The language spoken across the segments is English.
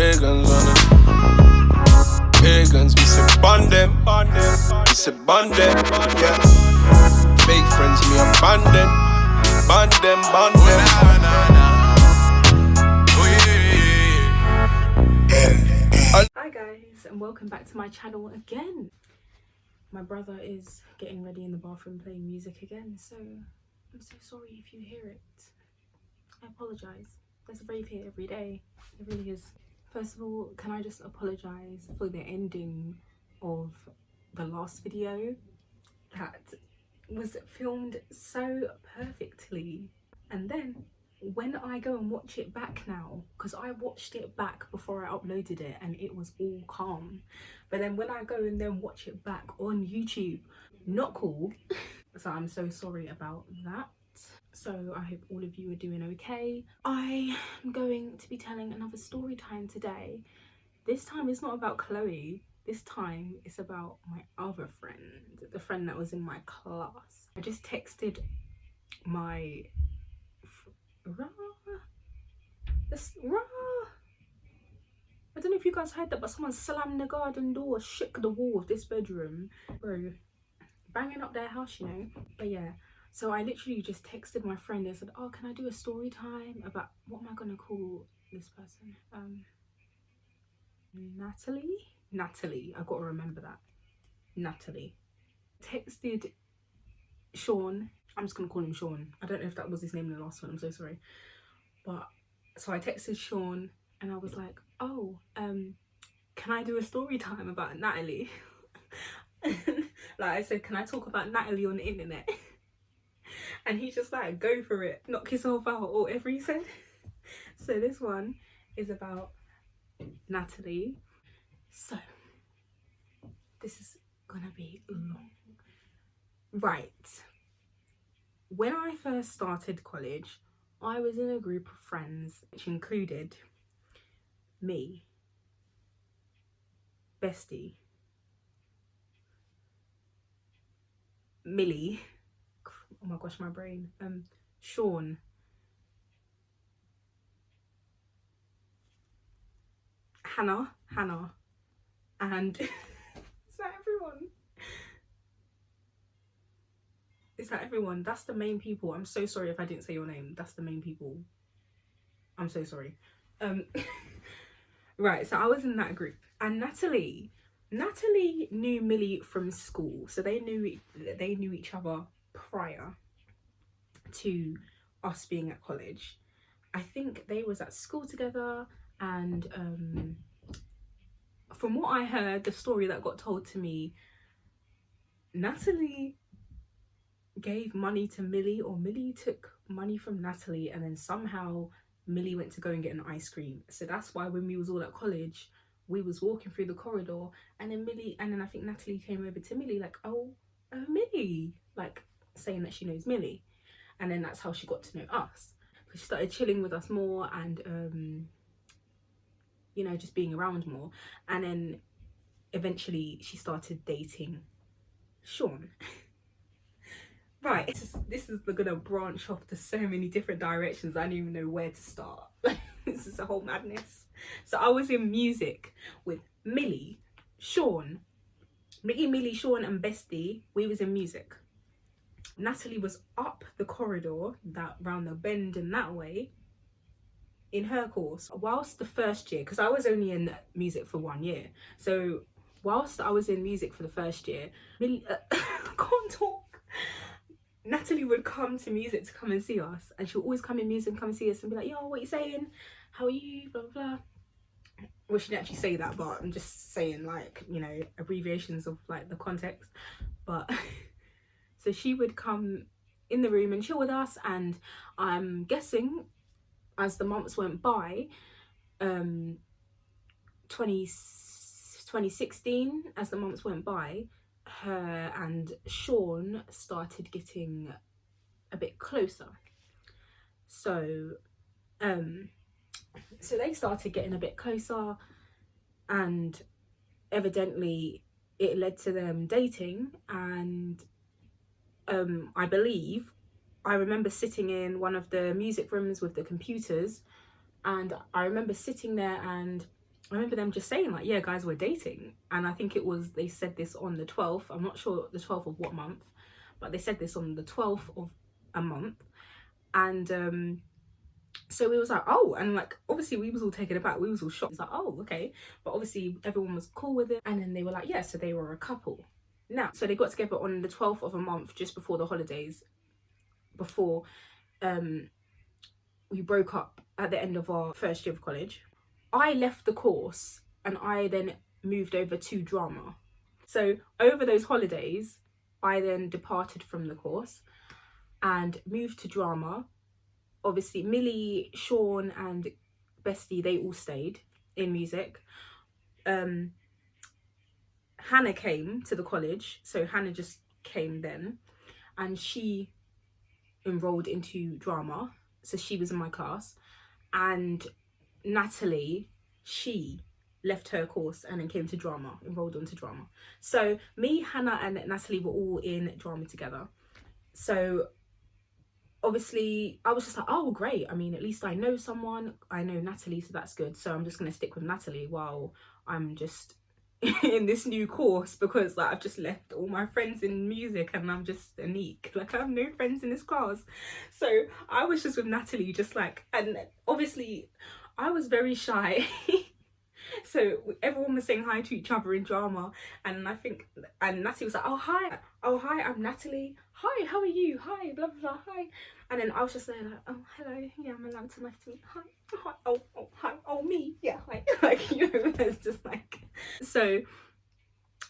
big guns on them. Big guns, we say bond them. We say bond them, yeah. Fake friends, me and bond them. Bond them, bond them. Hi guys, and welcome back to my channel again. My brother is getting ready in the bathroom playing music again, so I'm so sorry if you hear it. I apologise. There's a rave here every day. It really is. First of all, can I just apologise for the ending of the last video that was filmed so perfectly, and then when I go and watch it back now, because I watched it back before I uploaded it and it was all calm, but then when I go and then watch it back on YouTube, not cool. So I'm so sorry about that. So I hope all of you are doing okay. I am going to be telling another story time today. This time it's not about Chloe. This time it's about my other friend, the friend that was in my class. I just texted my I don't know if you guys heard that, but someone slammed the garden door, shook the wall of this bedroom. Bro, banging up their house, you know. But yeah, so I literally just texted my friend and said, oh, can I do a story time about, what am I gonna call this person? Natalie, I've got to remember that. Natalie. Texted Sean, I'm just gonna call him Sean. I don't know if that was his name in the last one, I'm so sorry. But so I texted Sean and I was like, oh, can I do a story time about Natalie? Like I said, can I talk about Natalie on the internet? And he's just like, go for it, knock yourself out, or whatever he said. So this one is about Natalie. So this is gonna be long. Right. When I first started college, I was in a group of friends which included me, Bestie, Millie, oh my gosh, my brain, Sean, Hannah, and is that everyone? Is that everyone? That's the main people. I'm so sorry if I didn't say your name. That's the main people. I'm so sorry. Right, so I was in that group, and Natalie knew Millie from school, so they knew each other prior to us being at college. I think they was at school together, and from what I heard, the story that got told to me, Natalie gave money to Millie, or Millie took money from Natalie, and then somehow Millie went to go and get an ice cream. So that's why when we was all at college, we was walking through the corridor, and then I think Natalie came over to Millie like, oh Millie, like saying that she knows Millie, and then that's how she got to know us. She started chilling with us more, and you know, just being around more, and then eventually she started dating Sean. Right, this is gonna branch off to so many different directions. I don't even know where to start. This is a whole madness. So I was in music with Millie, Sean, Millie, Sean, and Bestie. We was in music. Natalie was up the corridor, that round the bend and that way, in her course. Whilst the first year, because I was only in music for 1 year, so whilst I was in music for the first year, Millie, I can't talk. Natalie would come to music to come and see us, and she would always come in music and come and see us and be like, yo, what you saying? How are you? Blah, blah, blah. Well, she didn't actually say that, but I'm just saying, like, you know, abbreviations of like the context. But so she would come in the room and chill with us, and I'm guessing as the months went by, 2016, as the months went by, her and Sean started getting a bit closer. So they started getting a bit closer, and evidently it led to them dating. And I believe I remember sitting in one of the music rooms with the computers, and I remember sitting there and I remember them just saying like, yeah, guys, we're dating. And I think they said this on the 12th. I'm not sure the 12th of what month, but they said this on the 12th of a month. And so we was like, oh, and like obviously we was all taken aback, we was all shocked. It's like, oh, okay. But obviously everyone was cool with it. And then they were like, yeah, so they were a couple. Now, so they got together on the 12th of a month, just before the holidays, before we broke up at the end of our first year of college. I left the course and I then moved over to drama. So over those holidays, I then departed from the course and moved to drama. Obviously, Millie, Sean and Bestie, they all stayed in music. Hannah came to the college, so Hannah just came then, and she enrolled into drama, so she was in my class. And Natalie, she left her course and then came to drama, enrolled onto drama. So me, Hannah and Natalie were all in drama together. So obviously I was just like, oh great, I mean, at least I know someone, I know Natalie, so that's good. So I'm just going to stick with Natalie while I'm just in this new course, because like I've just left all my friends in music and I'm just a neek, like I have no friends in this class. So I was just with Natalie, just like, and obviously I was very shy. So everyone was saying hi to each other in drama, and Natalie was like, oh hi, I'm Natalie, hi, how are you, hi, blah blah blah, hi. And then I was just there like, oh hello, yeah, I'm Atlanta, nice to meet you, hi, oh hi, oh me, yeah, hi. Like, you know, it's just like. So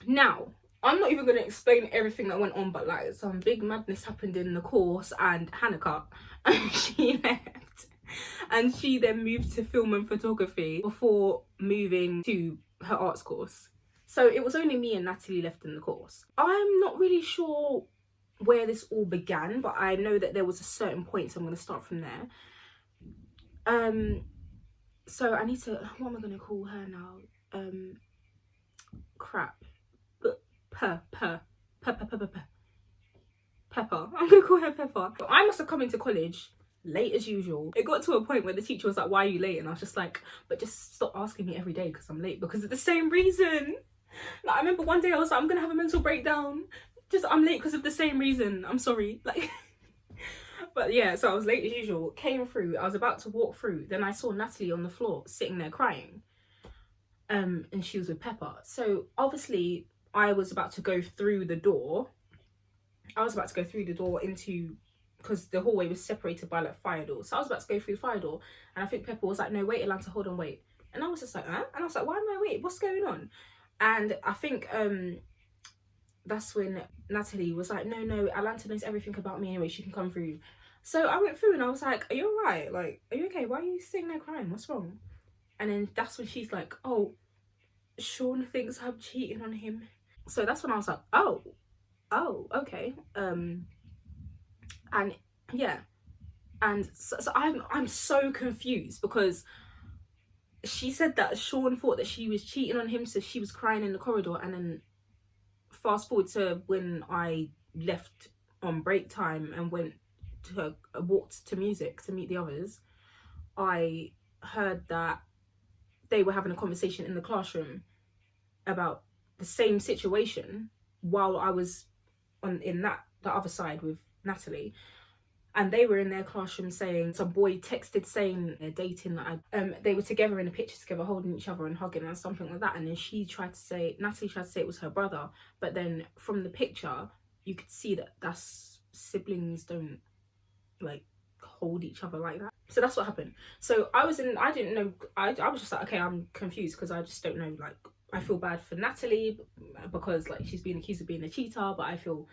now I'm not even going to explain everything that went on, but like some big madness happened in the course, and Hannah cut and she left. And she then moved to film and photography before moving to her arts course. So it was only me and Natalie left in the course. I'm not really sure where this all began, but I know that there was a certain point, so I'm going to start from there. So I need to, what am I going to call her now? Pepper. I'm going to call her Pepper. I must have come into college late as usual. It got to a point where the teacher was like, why are you late? And I was just like, but just stop asking me every day because I'm late, because of the same reason. Like, I remember one day I was like, I'm gonna have a mental breakdown, just I'm late because of the same reason, I'm sorry, like. But yeah, so I was late as usual, came through, I was about to walk through, then I saw Natalie on the floor sitting there crying, and she was with Pepper. So obviously I was about to go through the door into, because the hallway was separated by like fire doors. So I was about to go through the fire door, and I think Pepper was like, no, wait, Atlanta, hold on, wait. And I was just like, huh? And I was like, why am I wait? What's going on? And I think that's when Natalie was like, no, Atlanta knows everything about me anyway, she can come through. So I went through and I was like, are you alright? Like, are you okay? Why are you sitting there crying? What's wrong? And then that's when she's like, oh, Sean thinks I'm cheating on him. So that's when I was like, oh, okay. And yeah, and so I'm so confused, because she said that Sean thought that she was cheating on him, so she was crying in the corridor. And then fast forward to when I left on break time and walked to music to meet the others, I heard that they were having a conversation in the classroom about the same situation while I was in the other side with Natalie. And they were in their classroom saying, some boy texted saying they're dating, that they were together in a picture together, holding each other and hugging and something like that. And then Natalie tried to say it was her brother, but then from the picture you could see that siblings don't like hold each other like that. So that's what happened. So I didn't know, I was just like, okay, I'm confused, because I just don't know, like, I feel bad for Natalie because like she's being accused of being a cheater, but I feel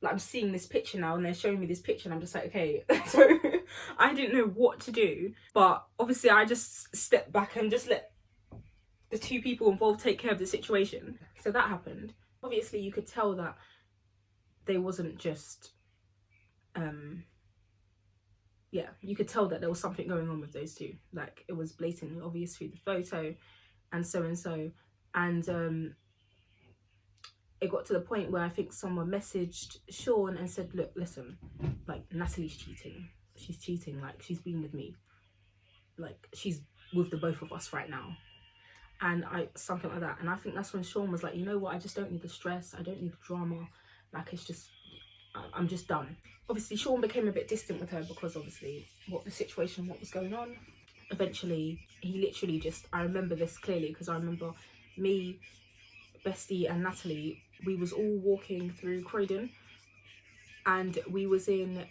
like I'm seeing this picture now and they're showing me this picture and I'm just like, okay. So I didn't know what to do, but obviously I just stepped back and just let the two people involved take care of the situation. So that happened. Obviously you could tell that they wasn't just you could tell that there was something going on with those two. Like, it was blatantly obvious through the photo and so. And it got to the point where I think someone messaged Sean and said, look, listen, like, Natalie's cheating. She's cheating, like, she's been with me. Like, she's with the both of us right now. and something like that. And I think that's when Sean was like, you know what, I just don't need the stress, I don't need the drama, like it's just, I'm just done. Obviously Sean became a bit distant with her because obviously what was going on. Eventually he literally just, I remember this clearly because I remember me, Bestie and Natalie, we was all walking through Croydon, and we was in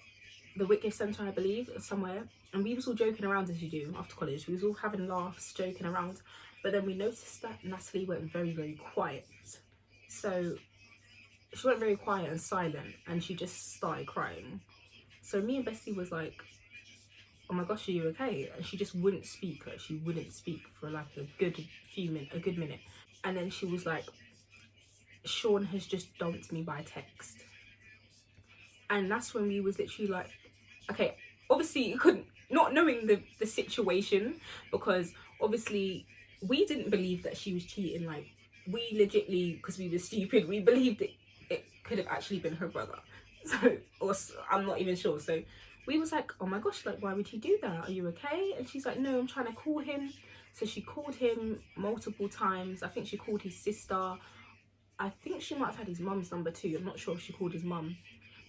the Whitgift Centre, I believe, somewhere, and we was all joking around as you do after college. We was all having laughs, joking around, but then we noticed that Natalie went very, very quiet. So she went very quiet and silent, and she just started crying. So me and Bessie was like, oh my gosh, are you okay? And she just wouldn't speak. Like, she wouldn't speak for like a good minute. And then she was like, Sean has just dumped me by text. And that's when we was literally like, okay, obviously you couldn't, not knowing the situation, because obviously we didn't believe that she was cheating. Like, we legitly, because we were stupid, we believed it could have actually been her brother. So, or I'm not even sure. So we was like, oh my gosh, like, why would you do that? Are you okay? And she's like, no, I'm trying to call him. So she called him multiple times. I think she called his sister. I think she might have had his mum's number too. I'm not sure if she called his mum.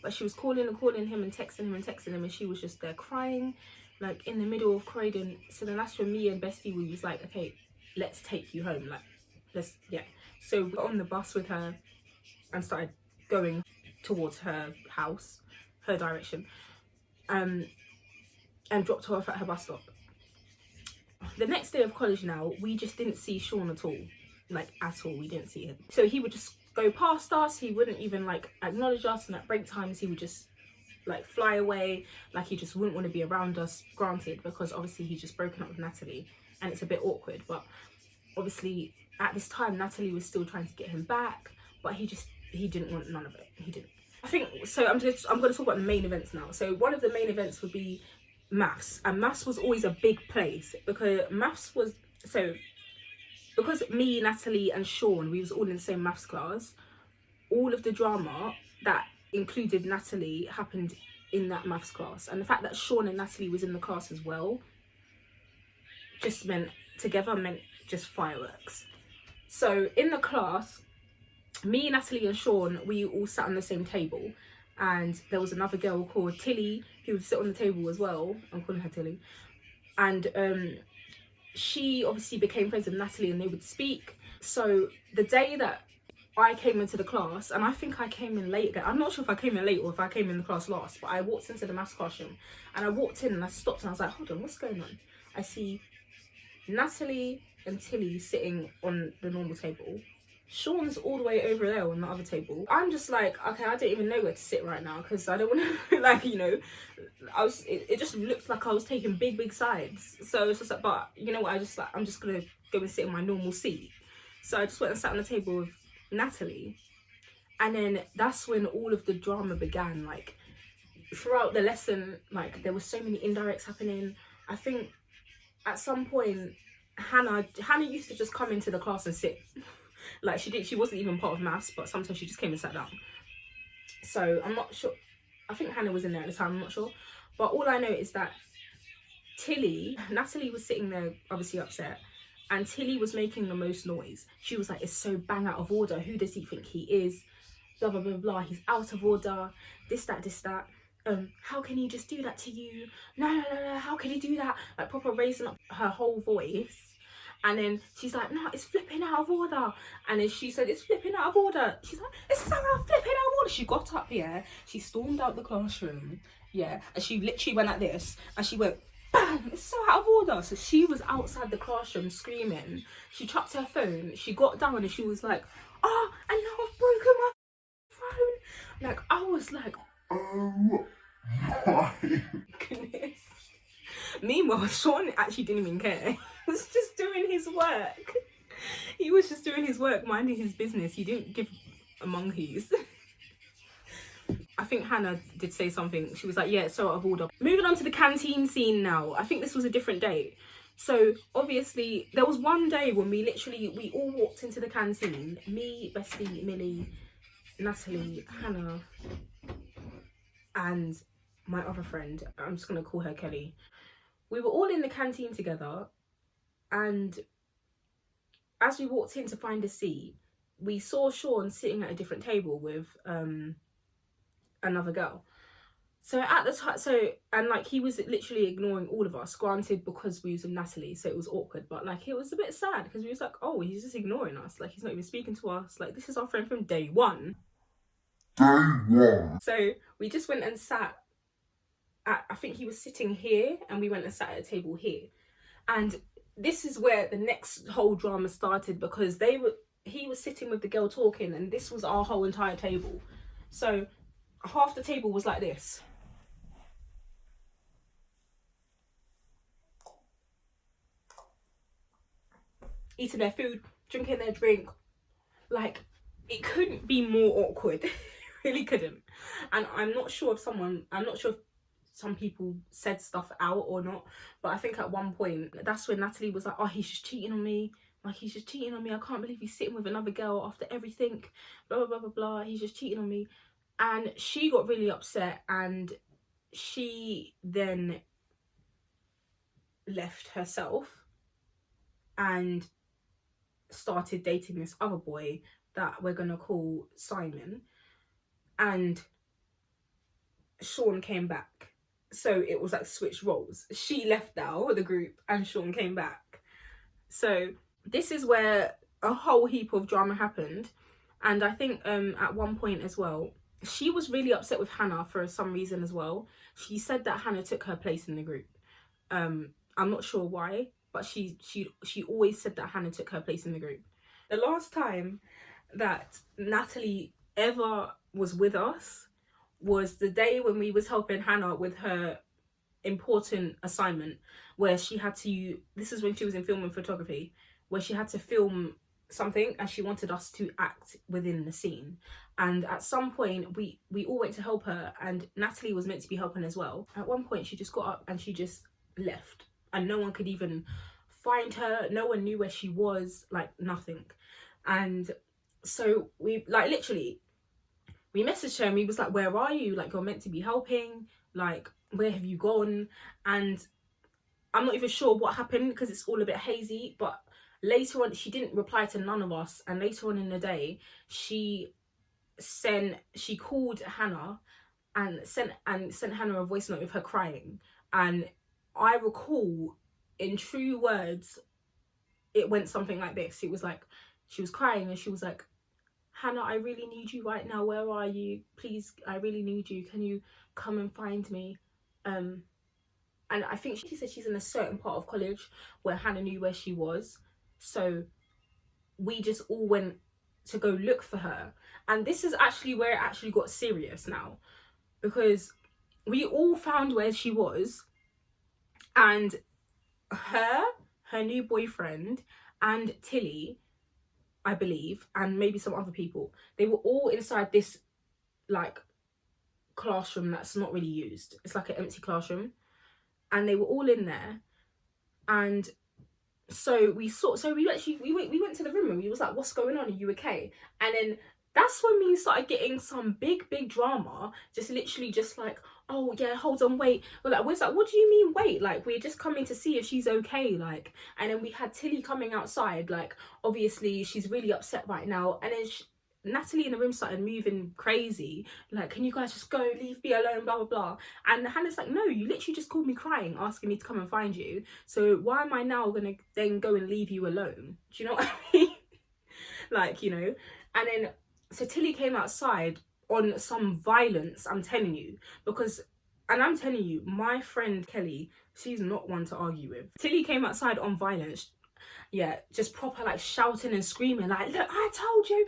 But she was calling and calling him and texting him, and she was just there crying, like in the middle of Croydon. So then that's when me and Bestie, we was like, okay, let's take you home. Like, yeah. So we got on the bus with her and started going towards her house, her direction, and dropped her off at her bus stop. The next day of college now, we just didn't see Sean at all. Like, at all, we didn't see him. So he would just go past us, he wouldn't even like acknowledge us, and at break times he would just like fly away, like he just wouldn't want to be around us, granted, because obviously he's just broken up with Natalie and it's a bit awkward. But obviously at this time Natalie was still trying to get him back, but he didn't want none of it. He didn't. I think so. I'm going to talk about the main events now. So one of the main events would be maths, and maths was always a big place because maths was because me, Natalie and Sean, we was all in the same maths class. All of the drama that included Natalie happened in that maths class, and the fact that Sean and Natalie was in the class as well just meant just fireworks. So in the class, me, Natalie and Sean, we all sat on the same table, and there was another girl called Tilly who would sit on the table as well. I'm calling her Tilly. And she obviously became friends with Natalie and they would speak. So the day that I came into the class, and I think I came in late again, I'm not sure if I came in late or if I came in the class last, but I walked into the maths classroom, and I walked in and I stopped and I was like, hold on, what's going on? I see Natalie and Tilly sitting on the normal table. Sean's all the way over there on the other table. I'm just like, okay, I don't even know where to sit right now because I don't want to, like, you know, it just looked like I was taking big sides. So it's just like, but you know what, I'm just gonna go and sit in my normal seat. So I just went and sat on the table with Natalie, and then that's when all of the drama began. Like, throughout the lesson, like, there were so many indirects happening. I think at some point Hannah used to just come into the class and sit. Like, she wasn't even part of maths, but sometimes she just came and sat down. So I'm not sure, I think Hannah was in there at the time, I'm not sure, but all I know is that Natalie was sitting there obviously upset, and Tilly was making the most noise. She was like, it's so bang out of order, who does he think he is, blah blah blah blah, he's out of order, this that, how can he just do that to you, no, how can he do that, like proper raising up her whole voice. And then she's like, no, it's flipping out of order. And then she said, it's flipping out of order. She's like, it's so flipping out of order. She got up here, she stormed out the classroom, yeah, and she literally went like this, and she went, bang, it's so out of order. So she was outside the classroom screaming. She chucked her phone, she got down and she was like, oh, and now I've broken my phone. Like, I was like, oh my goodness. Meanwhile, Sean actually didn't even care. He was just doing his work. He was just doing his work, minding his business. He didn't give a monkeys. I think Hannah did say something. She was like, yeah, it's so out of order. Moving on to the canteen scene now. I think this was a different day. So obviously there was one day when we all walked into the canteen. Me, Bestie, Millie, Natalie, Hannah, and my other friend. I'm just going to call her Kelly. We were all in the canteen together, and as we walked in to find a seat, we saw Sean sitting at a different table with another girl. So at the time, and like he was literally ignoring all of us, granted because we was with Natalie, so it was awkward, but like it was a bit sad because we was like, oh, he's just ignoring us, like he's not even speaking to us, like this is our friend from day one. So we just went and sat at, I think he was sitting here, and we went and sat at a table here. And this is where the next whole drama started, because he was sitting with the girl talking, and this was our whole entire table. So half the table was like this. Eating their food, drinking their drink. Like, it couldn't be more awkward. It really couldn't. And I'm not sure if some people said stuff out or not, but I think at one point, that's when Natalie was like, oh, he's just cheating on me. Like, he's just cheating on me. I can't believe he's sitting with another girl after everything. Blah, blah, blah, blah, blah. He's just cheating on me. And she got really upset, and she then left herself and started dating this other boy that we're gonna call Simon. And Sean came back. So it was like switched roles. She left now, the group, and Sean came back. So this is where a whole heap of drama happened. And I think at one point as well, she was really upset with Hannah for some reason as well. She said that Hannah took her place in the group. I'm not sure why, but she always said that Hannah took her place in the group. The last time that Natalie ever was with us was the day when we was helping Hannah with her important assignment, where she had to, this is when she was in film and photography, where she had to film something and she wanted us to act within the scene. And at some point we all went to help her, and Natalie was meant to be helping as well. At one point she just got up and she just left, and no one could even find her, no one knew where she was, like nothing. And so we, like, literally, we messaged her and we was like, where are you? Like, you're meant to be helping, like, where have you gone? And I'm not even sure what happened because it's all a bit hazy, but later on she didn't reply to none of us. And later on in the day, she called Hannah and sent Hannah a voice note of her crying. And I recall, in true words, it went something like this. It was like, she was crying and she was like, Hannah, I really need you right now. Where are you? Please, I really need you. Can you come and find me? And I think she said she's in a certain part of college where Hannah knew where she was. So we just all went to go look for her. And this is actually where it actually got serious now, because we all found where she was, and her new boyfriend, and Tilly, I believe, and maybe some other people, they were all inside this like classroom that's not really used. It's like an empty classroom, and they were all in there. And so we went to the room and we was like, what's going on? Are you okay? And then that's when we started getting some big drama, just literally just like, oh yeah, hold on, wait. We're like, what do you mean wait? Like, we're just coming to see if she's okay. Like, and then we had Tilly coming outside, like, obviously she's really upset right now. And then Natalie in the room started moving crazy, like, can you guys just go, leave me alone, blah blah blah. And Hannah's like, no, you literally just called me crying, asking me to come and find you, so why am I now gonna then go and leave you alone? Do you know what I mean? Like, you know. And then so Tilly came outside on some violence, I'm telling you, because, and I'm telling you, my friend Kelly, she's not one to argue with. Tilly came outside on violence, yeah, just proper like shouting and screaming, like, look, I told you,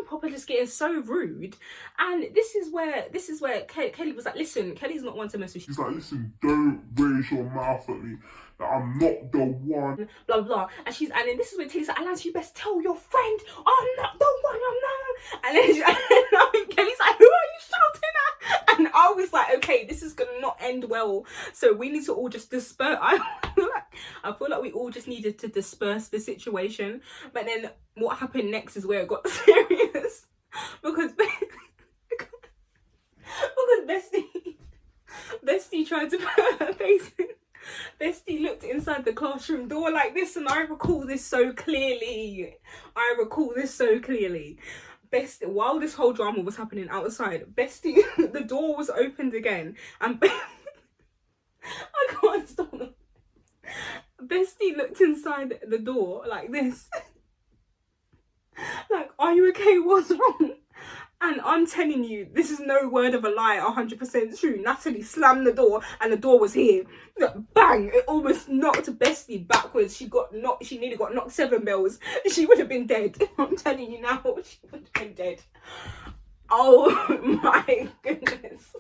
proper just getting so rude. And this is where Kelly was like, listen, Kelly's not one to mess with. She's like, listen, don't raise your mouth at me, like, I'm not the one, blah blah. And then this is when Tilly's like, Alan, you best tell your friend I'm not the one, I'm not. And then Kelly's like, who are you shouting at? And I was like, okay, this is gonna not end well, so we need to all just disperse. I feel like we all just needed to disperse the situation. But then what happened next is where it got serious, because Bestie tried to put her face in. Bestie looked inside the classroom door like this, and I recall this so clearly. Bestie, while this whole drama was happening outside, Bestie, the door was opened again, and I can't stop. Bestie looked inside the door like this. Like, are you okay? What's wrong? And I'm telling you, this is no word of a lie, 100% true. Natalie slammed the door and the door was here. Bang! It almost knocked Bestie backwards. She nearly got knocked 7 bells. She would have been dead. I'm telling you now, she would have been dead. Oh my goodness.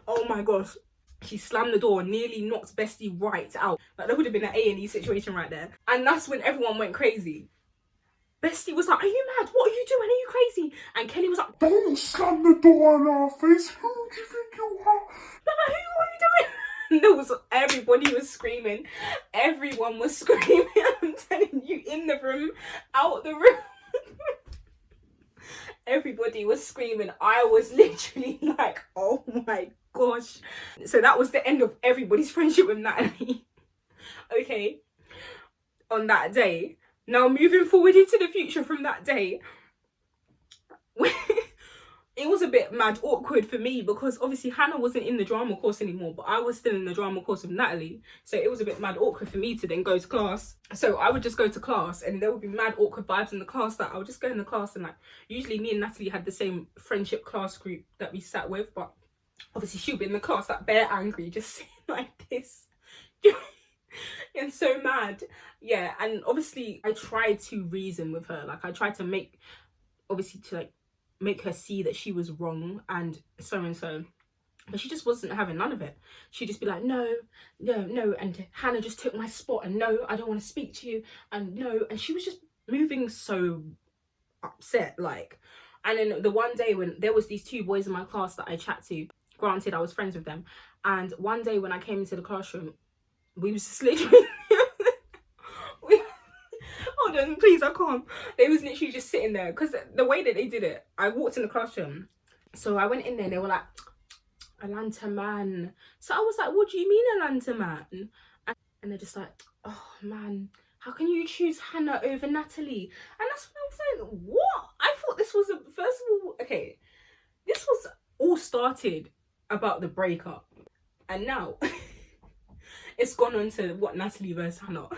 Oh my gosh. She slammed the door, nearly knocked Bestie right out. Like, there would have been an A&E situation right there. And that's when everyone went crazy. Bestie was like, are you mad? What are you doing? Are you crazy? And Kelly was like, Don't slam the door in our face. Who do you think you are? who are you doing? Everybody was screaming. Everyone was screaming. I'm telling you, in the room, out the room. Everybody was screaming. I was literally like, oh my gosh. So that was the end of everybody's friendship with Natalie. Okay. On that day. Now, moving forward into the future from that day, it was a bit mad awkward for me because obviously Hannah wasn't in the drama course anymore, but I was still in the drama course with Natalie. So it was a bit mad awkward for me to then go to class. So I would just go to class and there would be mad awkward vibes in the class that I would just go in the class and like, usually me and Natalie had the same friendship class group that we sat with, but obviously she'll be in the class that bare angry, just sitting like this. And so mad. Yeah, and obviously I tried to reason with her. Like I tried to make her see that she was wrong and so, but she just wasn't having none of it. She'd just be like, no, and Hannah just took my spot, and no, I don't want to speak to you, and no, and she was just moving so upset, like. And then the one day when there was these 2 boys in my class that I chat to, granted I was friends with them, and one day when I came into the classroom, we was just literally hold on, please, I can't. They was literally just sitting there because the way that they did it, I walked in the classroom. So I went in there and they were like, Atlanta man. So I was like, what do you mean Atlanta man? And they're just like, oh man, how can you choose Hannah over Natalie? And that's when I was like, what? I thought this was first of all, okay, this was all started about the breakup. And now it's gone on to what, Natalie versus Hannah.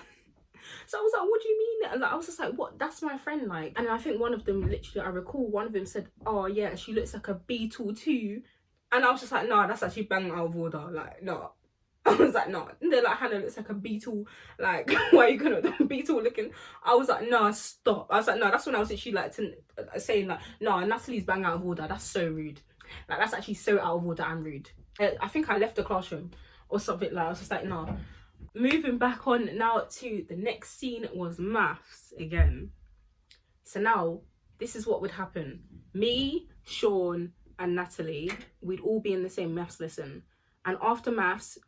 So I was like, what do you mean? And I was just like, what? That's my friend, like. And I think one of them, literally, I recall one of them said, oh yeah, she looks like a Beetle too. And I was just like, no, that's actually bang out of order. Like, no. I was like, no. And they're like, Hannah looks like a beetle. Like, why are you gonna be beetle looking? I was like, no, stop. I was like, no, that's when I was literally like saying like, no, Natalie's bang out of order. That's so rude. Like, that's actually so out of order and rude. I think I left the classroom or something. Like, I was just like, no. Moving back on now to the next scene was maths again. So now this is what would happen. Me, Sean and Natalie, we'd all be in the same maths lesson. And after maths,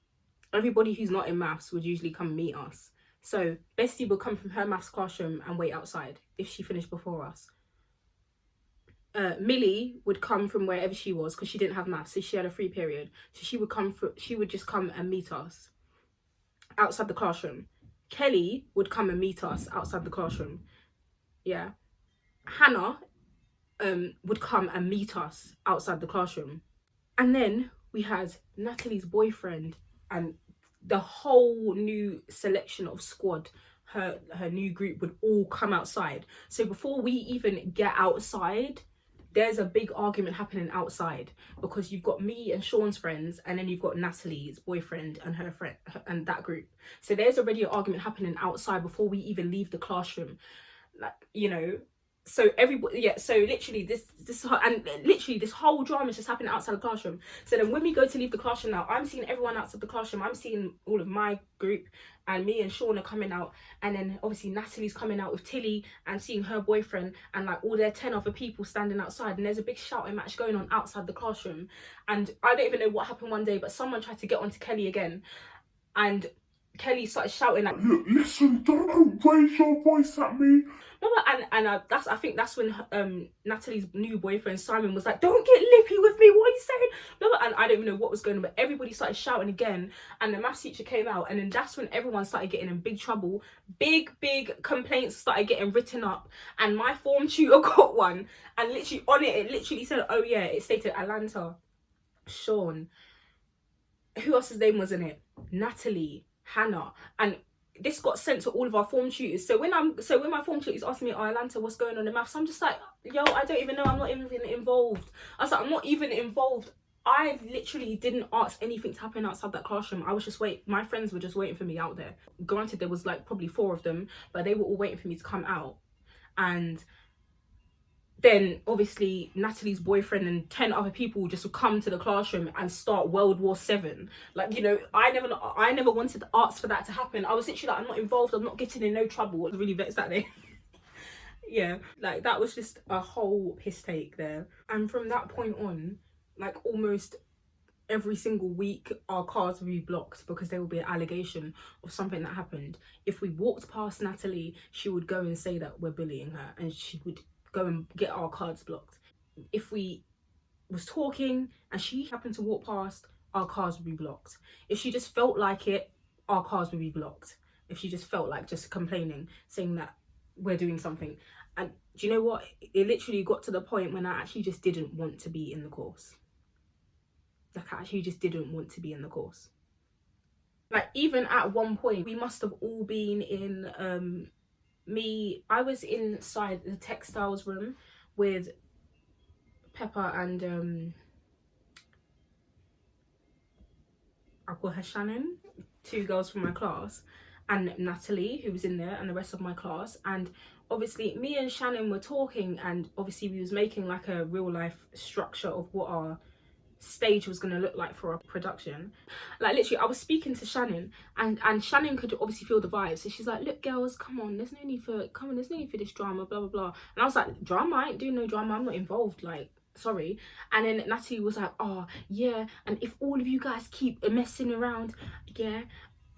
everybody who's not in maths would usually come meet us. So Bestie would come from her maths classroom and wait outside if she finished before us. Millie would come from wherever she was because she didn't have maths, so she had a free period. So she would just come and meet us outside the classroom. Kelly would come and meet us outside the classroom. Yeah. Hannah would come and meet us outside the classroom. And then we had Natalie's boyfriend and the whole new selection of squad, her new group would all come outside. So before we even get outside, there's a big argument happening outside because you've got me and Sean's friends, and then you've got Natalie's boyfriend and her friend and that group. So there's already an argument happening outside before we even leave the classroom, like, you know. So everybody, yeah. So literally this whole drama is just happening outside the classroom. So then when we go to leave the classroom now, I'm seeing everyone outside the classroom. I'm seeing all of my group, and me and Sean are coming out, and then obviously Natalie's coming out with Tilly and seeing her boyfriend, and like all their 10 other people standing outside, and there's a big shouting match going on outside the classroom. And I don't even know what happened one day, but someone tried to get onto Kelly again, and Kelly started shouting like, look, listen, don't raise your voice at me. no, that's, I think that's when Natalie's new boyfriend Simon was like, don't get lippy with me, what are you saying? No, and I don't even know what was going on, but everybody started shouting again, and the maths teacher came out, and then that's when everyone started getting in big trouble. Big complaints started getting written up, and my form tutor got one, and literally on it literally said, oh yeah, it stated Atlanta, Sean, who else's name was in it, Natalie, Hannah, and this got sent to all of our form tutors. So when my form tutors ask me, oh Atlanta, what's going on in maths, I'm just like, yo, I don't even know, I'm not even involved. I was like, I'm not even involved. I literally didn't ask anything to happen outside that classroom. I was just my friends were just waiting for me out there. Granted, there was like probably 4 of them, but they were all waiting for me to come out. And then obviously Natalie's boyfriend and 10 other people just would come to the classroom and start World War 7. Like, you know, I never wanted to ask for that to happen. I was literally like, I'm not involved, I'm not getting in no trouble. I was really vexed that day. Yeah, like that was just a whole piss take there. And from that point on, like almost every single week our cars would be blocked because there would be an allegation of something that happened. If we walked past Natalie, she would go and say that we're bullying her, and she would go and get our cards blocked. If we was talking and she happened to walk past, our cars would be blocked. If she just felt like it, our cars would be blocked. If she just felt like just complaining, saying that we're doing something. And do you know what? It literally got to the point when I actually just didn't want to be in the course. Like, I actually just didn't want to be in the course. Like, even at one point, we must have all been in I was inside the textiles room with Pepper and I'll call her Shannon, 2 girls from my class, and Natalie, who was in there, and the rest of my class. And obviously me and Shannon were talking, and obviously we was making like a real life structure of what our stage was going to look like for our production. Like, literally I was speaking to Shannon, and Shannon could obviously feel the vibes, so she's like, look girls, come on, there's no need for this drama, blah blah blah. And I was like, drama? I ain't doing no drama, I'm not involved, like, sorry. And then Natalie was like, oh yeah, and if all of you guys keep messing around, yeah,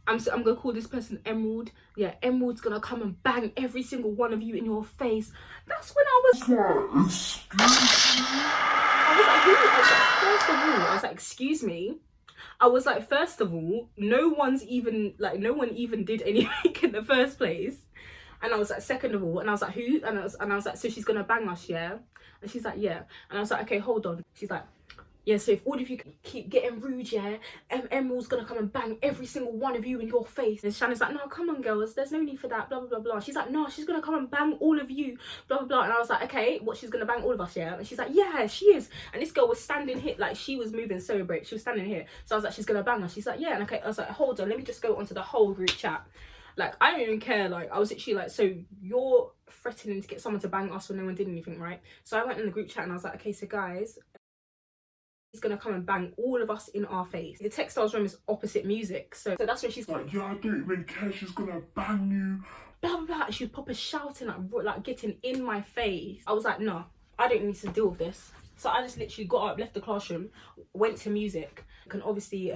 I'm gonna call this person Emerald. Yeah, Emerald's gonna come and bang every single one of you in your face. That's when I was like, I was like, excuse me. I was like, first of all, no one even did anything in the first place. And I was like, second of all, and I was like, who? And I was like, so she's gonna bang us, yeah? And she's like, yeah. And I was like, okay, hold on. She's like, yeah, so if all of you keep getting rude, yeah, Emerald's gonna come and bang every single one of you in your face. And Shannon's like, no, come on girls, there's no need for that, blah blah blah blah. She's like, no, she's gonna come and bang all of you, blah blah blah. And I was like, okay, what, she's gonna bang all of us, yeah? And she's like, yeah, she is. And this girl was standing here, like, she was moving so break, she was standing here. So I was like, she's gonna bang us. She's like, yeah. And okay, I was like, hold on, let me just go onto the whole group chat. Like, I don't even care. Like, I was literally like, so you're threatening to get someone to bang us when no one did anything, right? So I went in the group chat and I was like, okay, so guys, he's gonna come and bang all of us in our face. The textiles room is opposite music, so that's when she's like, yeah, I don't even care, she's gonna bang you, blah blah blah. She was proper shouting, like getting in my face. I was like, no, I don't need to deal with this. So I just literally got up, left the classroom, went to music, and obviously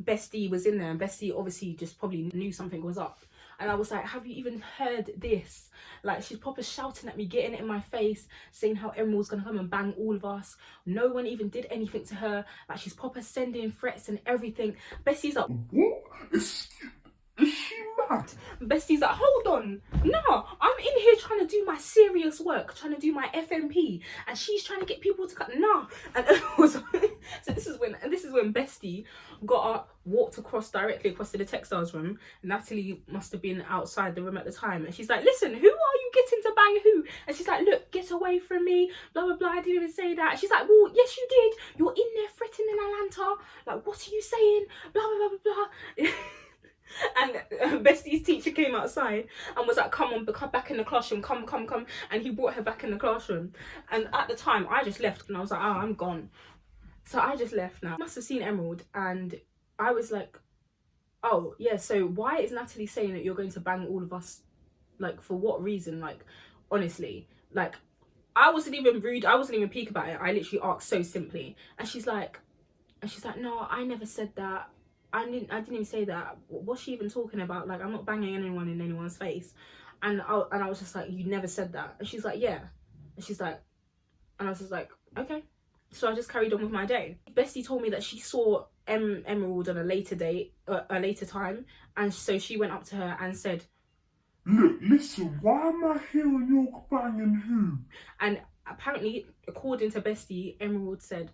Bestie was in there, and Bestie obviously just probably knew something was up. And I was like, have you even heard this? Like, she's proper shouting at me, getting it in my face, saying how Emerald's gonna come and bang all of us. No one even did anything to her. Like, she's proper sending threats and everything. Bestie's like, what? Is she mad? Bestie's like, hold on. No, I'm in here trying to do my serious work, trying to do my FMP, and she's trying to get people to cut. No. And it was, so this is when Bestie got up, walked directly across to the textiles room. Natalie must have been outside the room at the time, and she's like, listen, who are you getting to bang who? And she's like, look, get away from me, blah blah blah, I didn't even say that. And she's like, well, yes you did, you're in there threatening Atlanta, like, what are you saying, blah blah blah blah blah. And Bestie's teacher came outside and was like, come on, back in the classroom, come. And he brought her back in the classroom. And at the time, I just left, and I was like, oh, I'm gone. So I just left now. I must have seen Emerald, and I was like, oh, yeah, so why is Natalie saying that you're going to bang all of us? Like, for what reason? Like, honestly, like, I wasn't even rude, I wasn't even peak about it. I literally asked so simply. And she's like, no, I never said that. I didn't even say that. What's she even talking about? Like, I'm not banging anyone in anyone's face. And I was just like, you never said that. And she's like, yeah. And she's like, and I was just like, okay. So I just carried on with my day. Bestie told me that she saw Emerald on a later date, a later time, and so she went up to her and said, look, listen, why am I hearing you're banging who? And apparently, according to Bestie, Emerald said,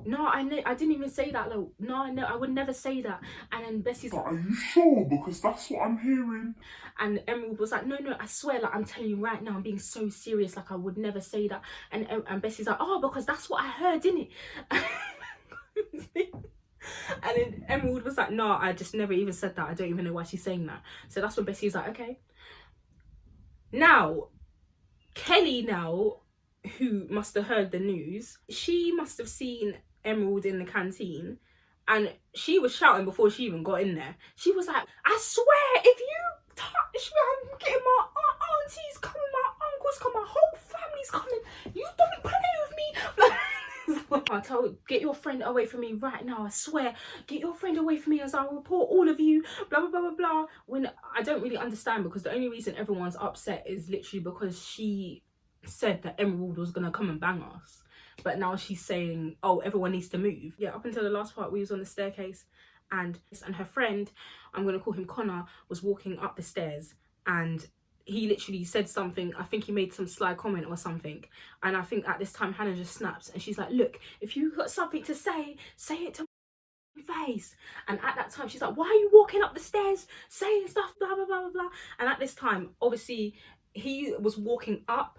no, I didn't even say that. Like, no, I would never say that. And then Bessie's like, are you sure? Because that's what I'm hearing. And Emerald was like, no, I swear, like, I'm telling you right now, I'm being so serious, like, I would never say that. And Bessie's like, oh, because that's what I heard, didn't it? And then Emerald was like, no, I just never even said that. I don't even know why she's saying that. So that's when Bessie's like, okay. Now, Kelly now, who must have heard the news, she must have seen Emerald in the canteen, and she was shouting before she even got in there. She was like, I swear, if you touch me, I'm getting my aunties coming, my uncles coming, my whole family's coming. You don't play with me. I tell, get your friend away from me right now. I swear, get your friend away from me, as I'll report all of you. Blah blah blah blah blah. When I don't really understand, because the only reason everyone's upset is literally because she said that Emerald was gonna come and bang us, but now she's saying, oh, everyone needs to move. Yeah, up until the last part, we was on the staircase, and her friend, I'm gonna call him Connor, was walking up the stairs, and he literally said something. I think he made some sly comment or something, and I think at this time Hannah just snaps and she's like, look, if you got something to say it to my face. And at that time she's like, why are you walking up the stairs saying stuff, blah blah blah blah blah. And at this time, obviously, he was walking up,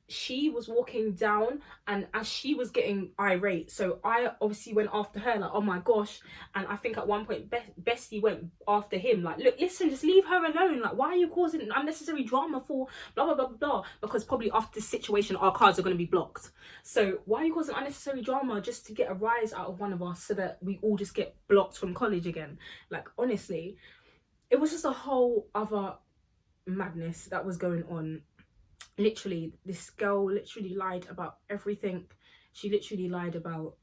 she was walking down, and as she was getting irate, so I obviously went after her, like, oh my gosh. And I think at one point Bestie went after him, like, look, listen, just leave her alone, like, why are you causing unnecessary drama for blah blah blah blah blah, because probably after this situation our cards are going to be blocked, so why are you causing unnecessary drama just to get a rise out of one of us so that we all just get blocked from college again? Like, honestly, it was just a whole other madness that was going on. Literally, this girl literally lied about everything. She literally lied about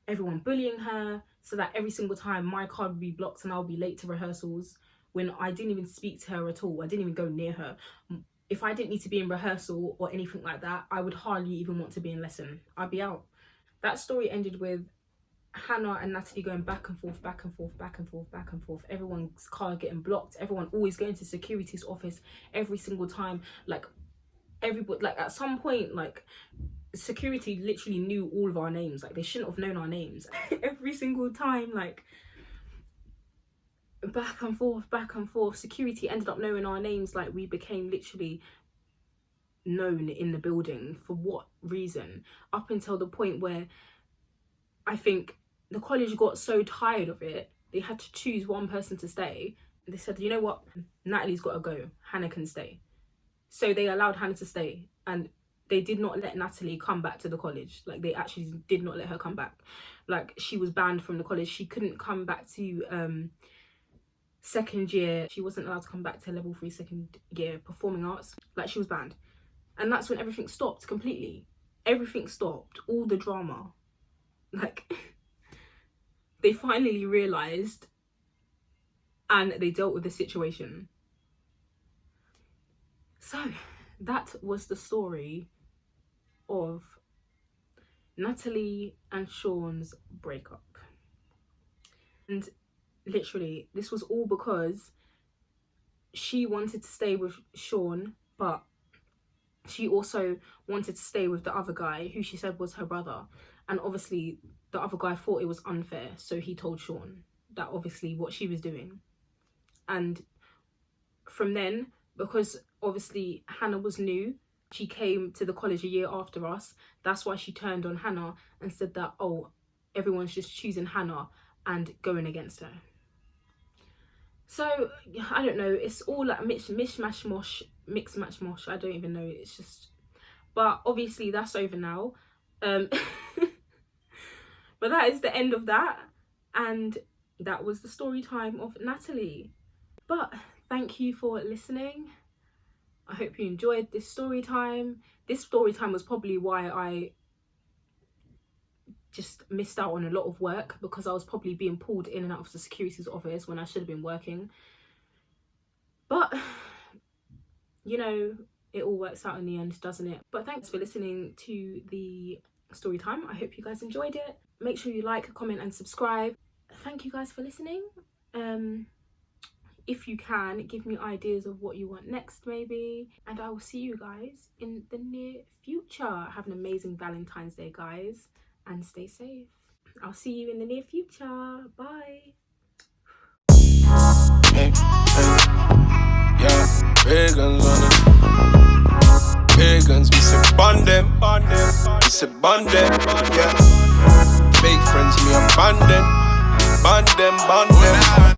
everyone bullying her, so that every single time my card would be blocked and I'll be late to rehearsals, when I didn't even speak to her at all. I didn't even go near her. If I didn't need to be in rehearsal or anything like that, I would hardly even want to be in lesson. I'd be out. That story ended with Hannah and Natalie going back and forth, back and forth, back and forth, back and forth. Everyone's car getting blocked. Everyone always going to security's office every single time. Like, everybody, like, at some point, like, security literally knew all of our names. Like, they shouldn't have known our names. Every single time, like, back and forth, back and forth. Security ended up knowing our names. Like, we became literally known in the building. For what reason? Up until the point where I think the college got so tired of it, they had to choose one person to stay. They said, you know what, Natalie's got to go, Hannah can stay. So they allowed Hannah to stay, and they did not let Natalie come back to the college. Like, they actually did not let her come back. Like, she was banned from the college. She couldn't come back to second year. She wasn't allowed to come back to level 3 second year performing arts. Like, she was banned. And that's when everything stopped completely. Everything stopped, all the drama. Like, they finally realised, and they dealt with the situation. So that was the story of Natalie and Sean's breakup. And literally, this was all because she wanted to stay with Sean, but she also wanted to stay with the other guy, who she said was her brother. And obviously the other guy thought it was unfair, so he told Sean that obviously what she was doing. And from then, because obviously Hannah was new, she came to the college a year after us, that's why she turned on Hannah and said that, oh, everyone's just choosing Hannah and going against her. So I don't know, it's all like mixed match mosh, I don't even know, it's just, but obviously that's over now. But that is the end of that, and that was the story time of Natalie. But thank you for listening. I hope you enjoyed this story time. This story time was probably why I just missed out on a lot of work because I was probably being pulled in and out of the security's office when I should have been working. But, you know, it all works out in the end, doesn't it? But thanks for listening to the story time. I hope you guys enjoyed it. Make sure you like, comment and subscribe. Thank you guys for listening. If you can, give me ideas of what you want next maybe, and I will see you guys in the near future. Have an amazing Valentine's Day, guys, and stay safe. I'll see you in the near future. Bye. Hey, yeah, pagans on it. Pagans, we say bond them. We say bond them, yeah. Fake friends, me abandon. Bond them, bond them.